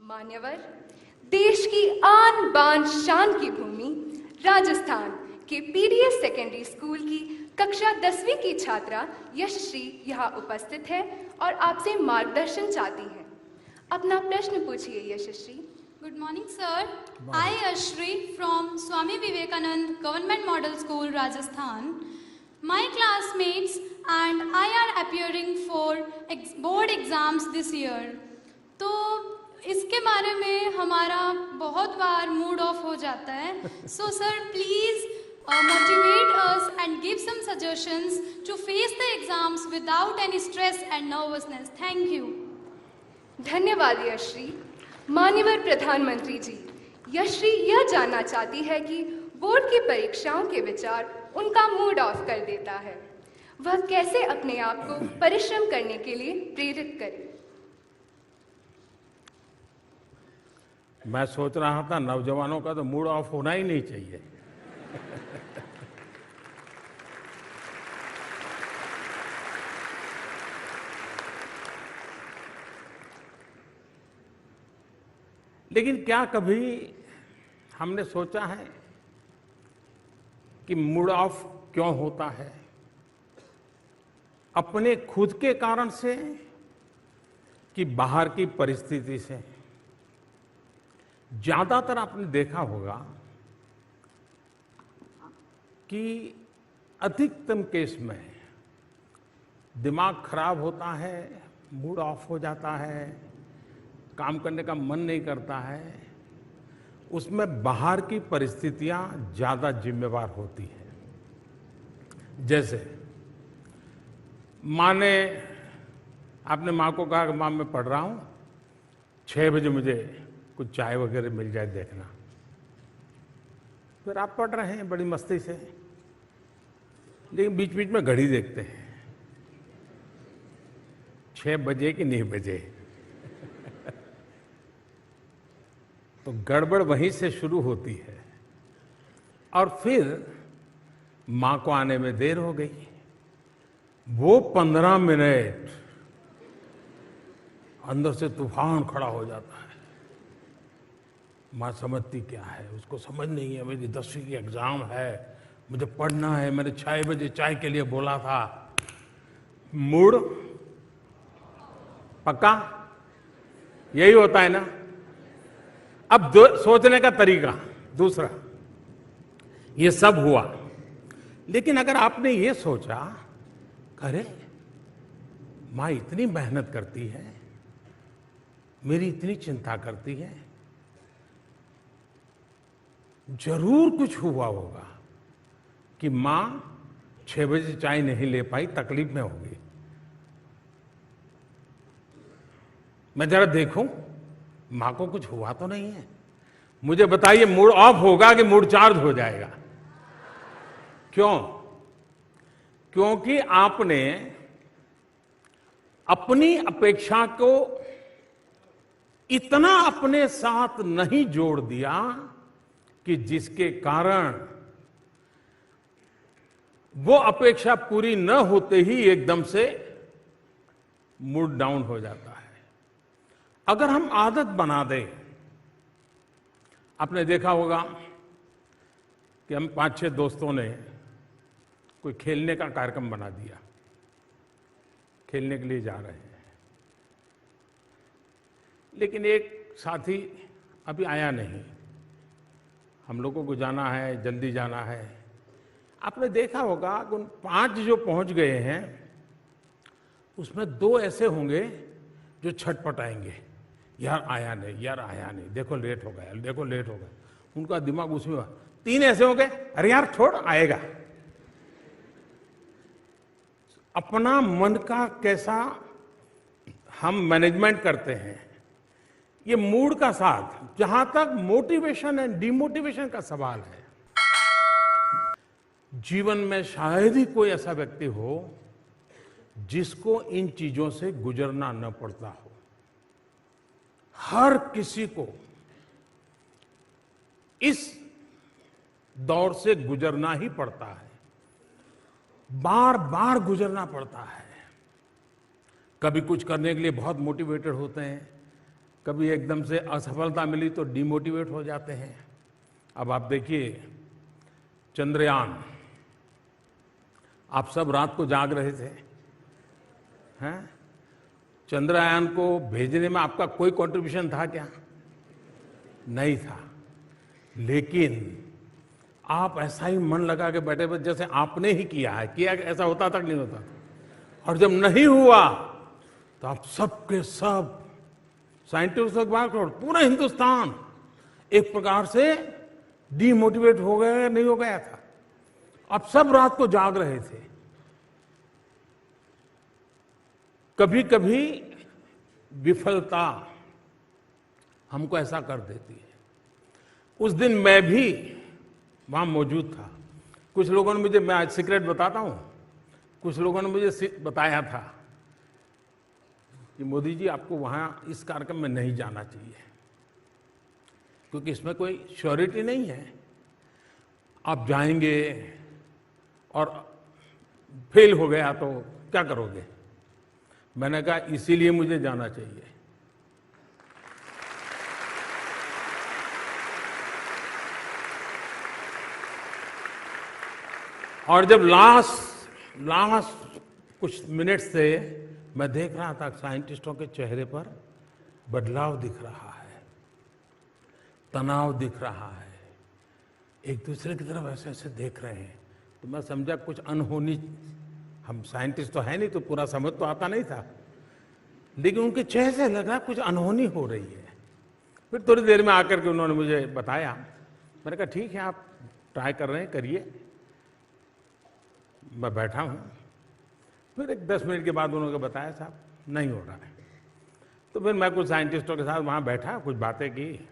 मान्यवर, देश की आन बान शान की भूमि राजस्थान के पीडीएस सेकेंडरी स्कूल की कक्षा 10वीं की छात्रा यशश्री यहाँ उपस्थित है और आपसे मार्गदर्शन चाहती हैं। अपना प्रश्न पूछिए Yashashri. Good morning, sir. I, Ashri, from Swami Vivekanand Government Model School, Rajasthan. My classmates and I are appearing for board exams this year. तो इसके बारे में हमारा बहुत बार मूड ऑफ हो जाता है. So, sir, please motivate us and give some suggestions to face the exams without any stress and nervousness. Thank you. धन्यवाद यशश्री। माननीय प्रधानमंत्री जी, यशश्री यह जानना चाहती है कि बोर्ड की परीक्षाओं के विचार उनका मूड ऑफ कर देता है। वह कैसे अपने आप को परिश्रम करने के लिए प्रेरित करे? मैं सोच रहा था नौजवानों का तो मूड ऑफ होना ही नहीं चाहिए। लेकिन क्या कभी हमने सोचा है कि मूड ऑफ क्यों होता है? अपने खुद के कारण से कि बाहर की परिस्थिति से? ज्यादातर आपने देखा होगा कि अधिकतम केस में दिमाग खराब होता है, मूड ऑफ हो जाता है, काम करने का मन नहीं करता है, उसमें बाहर की परिस्थितियां ज्यादा जिम्मेवार होती हैं। जैसे माँ ने, आपने माँ को कहा कि माँ मैं पढ़ रहा हूं, 6 बजे मुझे कुछ चाय वगैरह मिल जाए देखना। फिर आप पढ़ रहे हैं बड़ी मस्ती से, लेकिन बीच बीच में घड़ी देखते हैं, 6 बजे कि नहीं बजे। तो गड़बड़ वहीं से शुरू होती है और फिर मां को आने में देर हो गई। वो 15 मिनट अंदर से तूफान खड़ा हो जाता है। मां समझती क्या है, उसको समझ नहीं है, मेरी 10वीं की एग्जाम है, मुझे पढ़ना है, मैंने 6 बजे चाय के लिए बोला था। मूड पक्का यही होता है ना। अब सोचने का तरीका दूसरा, ये सब हुआ, लेकिन अगर आपने ये सोचा, अरे मां इतनी मेहनत करती है, मेरी इतनी चिंता करती है, जरूर कुछ हुआ होगा कि मां 6 बजे चाय नहीं ले पाई, तकलीफ में होगी। मैं जरा देखूं मां को कुछ हुआ तो नहीं है। मुझे बताइए, मूड ऑफ होगा कि मूड चार्ज हो जाएगा? क्यों? क्योंकि आपने अपनी अपेक्षा को इतना अपने साथ नहीं जोड़ दिया कि जिसके कारण वो अपेक्षा पूरी न होते ही एकदम से मूड डाउन हो जाता है। अगर हम आदत बना दें, आपने देखा होगा कि हम 5-6 दोस्तों ने कोई खेलने का कार्यक्रम बना दिया, खेलने के लिए जा रहे हैं, लेकिन एक साथी अभी आया नहीं, हम लोगों को जाना है, जल्दी जाना है। आपने देखा होगा कि उन 5 जो पहुंच गए हैं उसमें 2 ऐसे होंगे जो छटपटाएंगे, यार आया नहीं, यार आया नहीं, देखो लेट हो गया, देखो लेट हो गया। उनका दिमाग उसमें। 3 ऐसे हो गए, अरे यार छोड़, आएगा। अपना मन का कैसा हम मैनेजमेंट करते हैं, ये मूड का साथ। जहां तक मोटिवेशन एंड डिमोटिवेशन का सवाल है, जीवन में शायद ही कोई ऐसा व्यक्ति हो जिसको इन चीजों से गुजरना न पड़ता हो। हर किसी को इस दौर से गुजरना ही पड़ता है, बार बार गुजरना पड़ता है। कभी कुछ करने के लिए बहुत मोटिवेटेड होते हैं, कभी एकदम से असफलता मिली तो डिमोटिवेट हो जाते हैं। अब आप देखिए चंद्रयान, आप सब रात को जाग रहे थे, हैं? चंद्रयान को भेजने में आपका कोई कंट्रीब्यूशन था क्या? नहीं था। लेकिन आप ऐसा ही मन लगा के बैठे बैठे जैसे आपने ही किया है। किया ऐसा होता तक नहीं होता। और जब नहीं हुआ तो आप सब के सब साइंटिस्ट के बाद पूरा हिंदुस्तान एक प्रकार से डीमोटिवेट हो गया, नहीं हो गया था। अब सब रात को जाग रहे थे। कभी कभी विफलता हमको ऐसा कर देती है। उस दिन मैं भी वहां मौजूद था। कुछ लोगों ने मुझे, मैं आज सीक्रेट बताता हूं, कुछ लोगों ने मुझे बताया था कि मोदी जी आपको वहां इस कार्यक्रम में नहीं जाना चाहिए क्योंकि इसमें कोई श्योरिटी नहीं है। आप जाएंगे और फेल हो गया तो क्या करोगे? मैंने कहा इसीलिए मुझे जाना चाहिए। और जब लास्ट कुछ मिनट से मैं देख रहा था साइंटिस्टों के चेहरे पर बदलाव दिख रहा है, तनाव दिख रहा है, एक दूसरे की तरफ ऐसे ऐसे देख रहे हैं, तो मैं समझा कुछ अनहोनी, हम साइंटिस्ट तो है नहीं तो पूरा समझ तो आता नहीं था, लेकिन उनके चेहरे से लग रहा कुछ अनहोनी हो रही है। फिर थोड़ी देर में आकर के उन्होंने मुझे बताया। मैंने कहा ठीक है, आप ट्राई कर रहे हैं, करिए। मैं बैठा हूं। फिर एक 10 मिनट के बाद उन्होंने बताया साहब नहीं हो रहा है। तो फिर मैं कुछ साइंटिस्टों के साथ वहां बैठा, कुछ बातें की,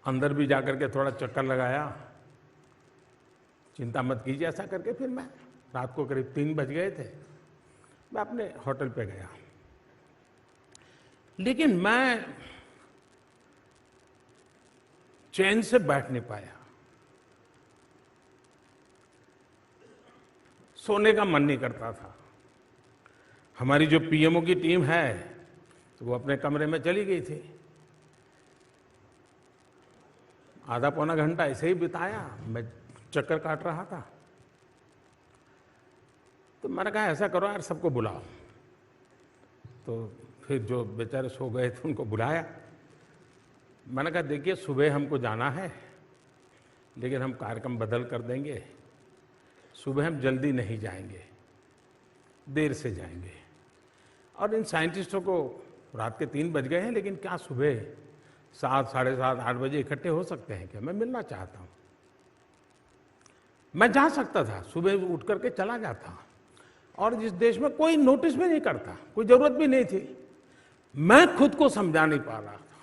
अंदर भी जाकर के थोड़ा चक्कर लगाया, चिंता मत कीजिए ऐसा करके। फिर मैं रात को करीब 3 बज गए थे, मैं अपने होटल पे गया। लेकिन मैं चैन से बैठ नहीं पाया, सोने का मन नहीं करता था। हमारी जो पीएमओ की टीम है तो वो अपने कमरे में चली गई थी। आधा पौना घंटा ऐसे ही बिताया, मैं चक्कर काट रहा था। तो मैंने कहा ऐसा करो यार, सबको बुलाओ। तो फिर जो बेचारे सो गए थे उनको बुलाया। मैंने कहा देखिए सुबह हमको जाना है, लेकिन हम कार्यक्रम बदल कर देंगे। सुबह हम जल्दी नहीं जाएंगे, देर से जाएंगे। और इन साइंटिस्टों को रात के 3 बज गए हैं, लेकिन क्या सुबह 7, साढ़े 7, 8 बजे इकट्ठे हो सकते हैं क्या? मैं मिलना चाहता हूं। मैं जा सकता था, सुबह उठ करके चला जाता, और जिस देश में कोई नोटिस भी नहीं करता, कोई जरूरत भी नहीं थी। मैं खुद को समझा नहीं पा रहा था,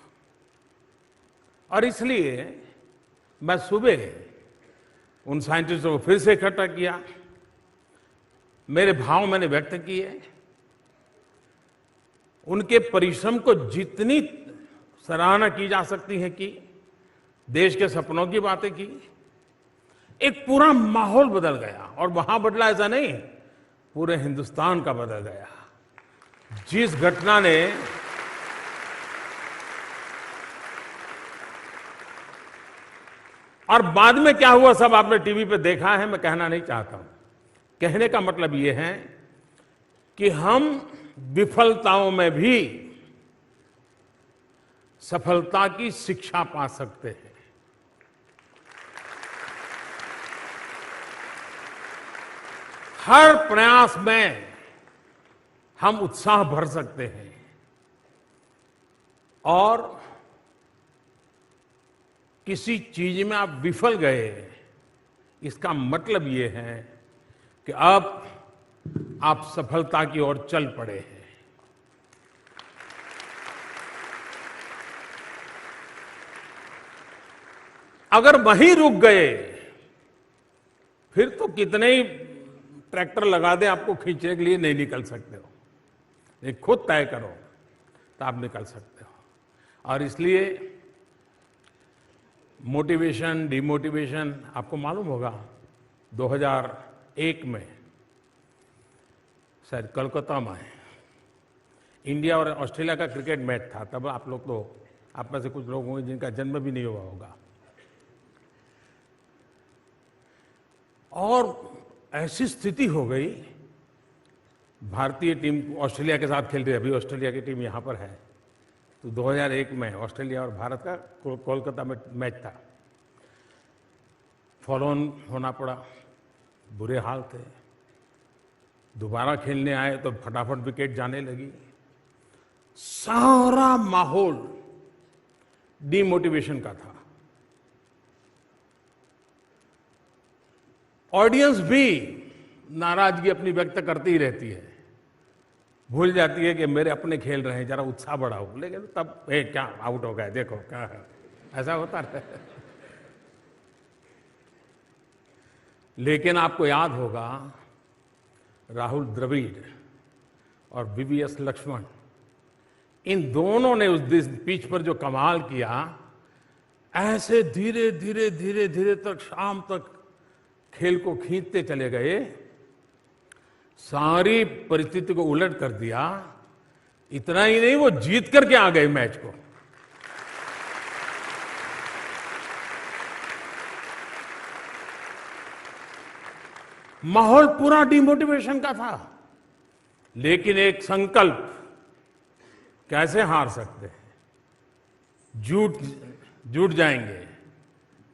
और इसलिए मैं सुबह उन साइंटिस्टों को फिर से इकट्ठा किया, मेरे भाव मैंने व्यक्त किए, उनके परिश्रम को जितनी सराहना की जा सकती है की, देश के सपनों की बातें की। एक पूरा माहौल बदल गया, और वहां बदला ऐसा नहीं, पूरे हिंदुस्तान का बदल गया। जिस घटना ने और बाद में क्या हुआ सब आपने टीवी पे देखा है, मैं कहना नहीं चाहता हूं। कहने का मतलब यह है कि हम विफलताओं में भी सफलता की शिक्षा पा सकते हैं। हर प्रयास में हम उत्साह भर सकते हैं, और किसी चीज में आप विफल गए, इसका मतलब ये है कि अब आप सफलता की ओर चल पड़े हैं। अगर वहीं रुक गए, फिर तो कितने ही ट्रैक्टर लगा दे आपको खींचने के लिए, नहीं निकल सकते हो। ये खुद तय करो तो आप निकल सकते हो। और इसलिए मोटिवेशन, डिमोटिवेशन, आपको मालूम होगा 2001 में शायद कोलकाता में इंडिया और ऑस्ट्रेलिया का क्रिकेट मैच था। तब आप लोग तो, आप में से कुछ लोग होंगे जिनका जन्म भी नहीं हुआ होगा। और ऐसी स्थिति हो गई, भारतीय टीम ऑस्ट्रेलिया के साथ खेल रही है, अभी ऑस्ट्रेलिया की टीम यहाँ पर है। तो 2001 में ऑस्ट्रेलिया और भारत का कोलकाता में मैच था। फॉलो ऑन होना पड़ा, बुरे हाल थे। दोबारा खेलने आए तो फटाफट विकेट जाने लगी। सारा माहौल डिमोटिवेशन का था। ऑडियंस भी नाराजगी अपनी व्यक्त करती ही रहती है, भूल जाती है कि मेरे अपने खेल रहे हैं, जरा उत्साह बढ़ाओ। लेकिन तब क्या आउट हो गए, देखो क्या है, ऐसा होता है। लेकिन आपको याद होगा, राहुल द्रविड़ और वीवीएस लक्ष्मण, इन दोनों ने उस पिच पर जो कमाल किया, ऐसे धीरे धीरे धीरे धीरे तक शाम तक खेल को खींचते चले गए, सारी परिस्थिति को उलट कर दिया। इतना ही नहीं, वो जीत करके आ गए मैच को। माहौल पूरा डिमोटिवेशन का था, लेकिन एक संकल्प, कैसे हार सकते हैं, जुट जाएंगे,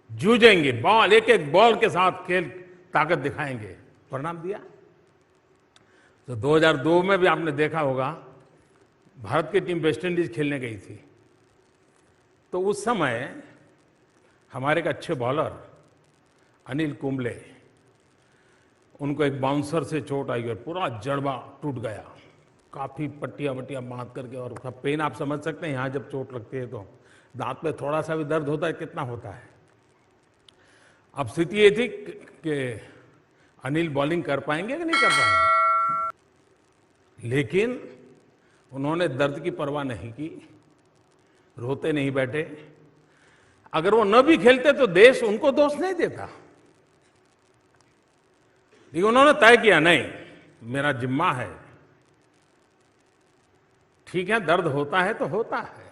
जूझेंगे, बॉल एक एक बॉल के साथ खेल ताकत दिखाएंगे, परिणाम दिया। तो 2002 में भी आपने देखा होगा, भारत की टीम वेस्ट इंडीज खेलने गई थी। तो उस समय हमारे एक अच्छे बॉलर अनिल कुंबले, उनको एक बाउंसर से चोट आई और पूरा जड़बा टूट गया, काफी पट्टियां बांध करके। और उसका पेन आप समझ सकते हैं, यहां जब चोट लगती है तो दांत में थोड़ा सा भी दर्द होता है, कितना होता है। अब स्थिति ये थी कि अनिल बॉलिंग कर पाएंगे कि नहीं कर पाएंगे, लेकिन उन्होंने दर्द की परवाह नहीं की, रोते नहीं बैठे। अगर वो न भी खेलते तो देश उनको दोष नहीं देता, लेकिन उन्होंने तय किया, नहीं, मेरा जिम्मा है, ठीक है, दर्द होता है तो होता है,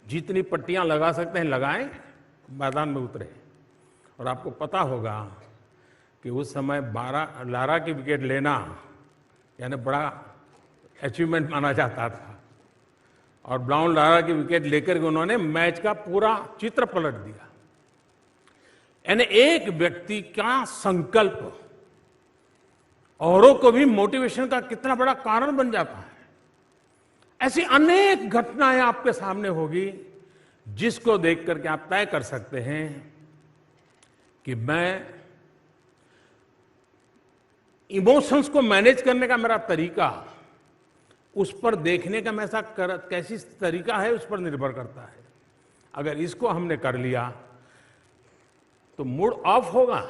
जितनी पट्टियां लगा सकते हैं लगाएं, मैदान में उतरे। और आपको पता होगा कि उस समय 12 लारा की विकेट लेना यानी बड़ा अचीवमेंट माना जाता था, और ब्राउन लारा की विकेट लेकर के उन्होंने मैच का पूरा चित्र पलट दिया। यानी एक व्यक्ति का संकल्प औरों को भी मोटिवेशन का कितना बड़ा कारण बन जाता है। ऐसी अनेक घटनाएं आपके सामने होगी, जिसको देख करके आप तय कर सकते हैं कि मैं इमोशंस को मैनेज करने का मेरा तरीका, उस पर देखने का मैं कैसी तरीका है, उस पर निर्भर करता है। अगर इसको हमने कर लिया तो मूड ऑफ होगा,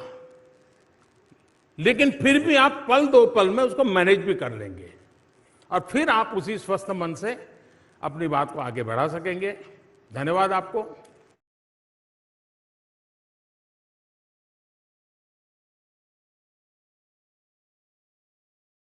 लेकिन फिर भी आप पल दो पल में उसको मैनेज भी कर लेंगे, और फिर आप उसी स्वस्थ मन से अपनी बात को आगे बढ़ा सकेंगे। धन्यवाद आपको।